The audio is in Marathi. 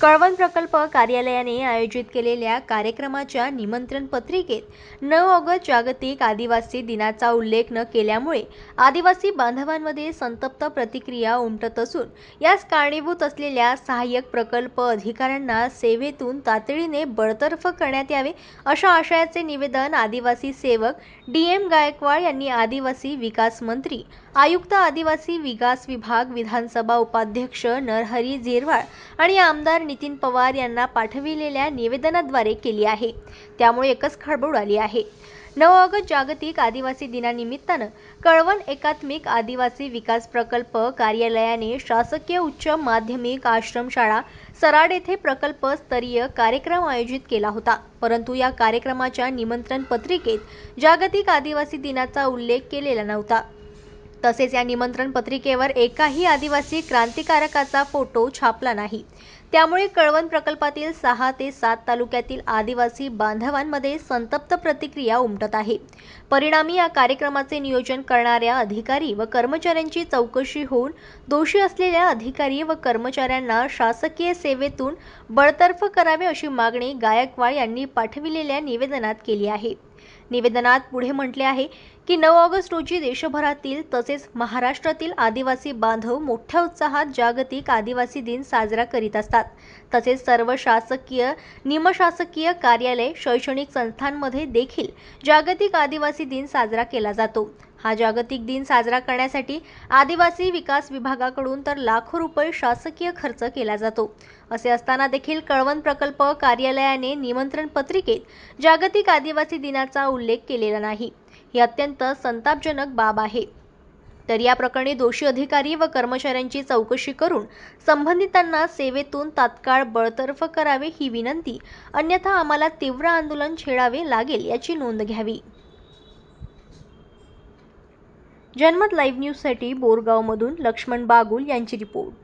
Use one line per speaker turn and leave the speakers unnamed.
कळवण प्रकल्प कार्यालयाने आयोजित केलेल्या कार्यक्रमाच्या निमंत्रण पत्रिकेत 9 ऑगस्ट जागतिक आदिवासी दिनाचा उल्लेख न केल्यामुळे आदिवासी बांधवांमध्ये संतप्त प्रतिक्रिया उमटत असून यास कारणीभूत असलेल्या सहाय्यक प्रकल्प अधिकाऱ्यांना सेवेतून तातडीने बडतर्फ करण्यात यावे अशा आशयाचे निवेदन आदिवासी सेवक DM गायकवाड यांनी आदिवासी विकास मंत्री, आयुक्त आदिवासी विकास विभाग, विधानसभा उपाध्यक्ष नरहरी झिरवाळ आणि आमदार नितीन पवार यांना पाठविलेल्या निवेदनाद्वारे केली आहे। त्यामुळे एकच खळबळ उडाली आहे। 9 ऑगस्ट जागतिक आदिवासी दिनानिमित्तानं कळवण एकात्मिक आदिवासी विकास प्रकल्प कार्यालयाने शासकीय उच्च माध्यमिक आश्रमशाळा सराड येथे प्रकल्प स्तरीय कार्यक्रम आयोजित केला होता। परंतु या कार्यक्रमाच्या निमंत्रण पत्रिकेत जागतिक आदिवासी दिनाचा उल्लेख केलेला नव्हता। तसेच या निमंत्रण पत्रिकेवर एकाही आदिवासी क्रांतिकारकाचा फोटो छापला नाही। त्यामुळे कळवण प्रकल्पातील 6 ते 7 तालुक्यातील आदिवासी बांधवांमध्ये संतप्त प्रतिक्रिया उमटत आहे। परिणामी या कार्यक्रमाचे नियोजन करणाऱ्या अधिकारी व कर्मचाऱ्यांची चौकशी होऊन दोषी असलेल्या अधिकारी व कर्मचाऱ्यांना शासकीय सेवेतून बडतर्फ करावे अशी मागणी गायकवाड यांनी पाठविलेल्या निवेदनात केली आहे। निवेदनात पुढे म्हटले आहे की 9 ऑगस्ट रोजी देशभरातील तसेच महाराष्ट्रातील आदिवासी बांधव मोठ्या उत्साहात जागतिक आदिवासी दिन साजरा करीत असतात। तसेच सर्व शासकीय, निमशासकीय कार्यालय, शैक्षणिक संस्थांमध्ये देखील जागतिक आदिवासी दिन साजरा केला जातो। हा जागतिक दिन साजरा करण्यासाठी आदिवासी विकास विभागाकडून तर लाखो रुपये शासकीय खर्च केला जातो। असे असताना देखील कळवण प्रकल्प कार्यालयाने निमंत्रण पत्रिकेत जागतिक आदिवासी दिनाचा उल्लेख केलेला नाही। ही अत्यंत संतापजनक बाब आहे। तर या प्रकरणी दोषी अधिकारी व कर्मचाऱ्यांची चौकशी करून संबंधितांना सेवेतून तात्काळ बडतर्फ करावे ही विनंती, अन्यथा आम्हाला तीव्र आंदोलन छेडावे लागेल याची नोंद घ्यावी। जनमत लाईव्ह न्यूजसाठी बोरगावमधून लक्ष्मण बागुल यांची रिपोर्ट।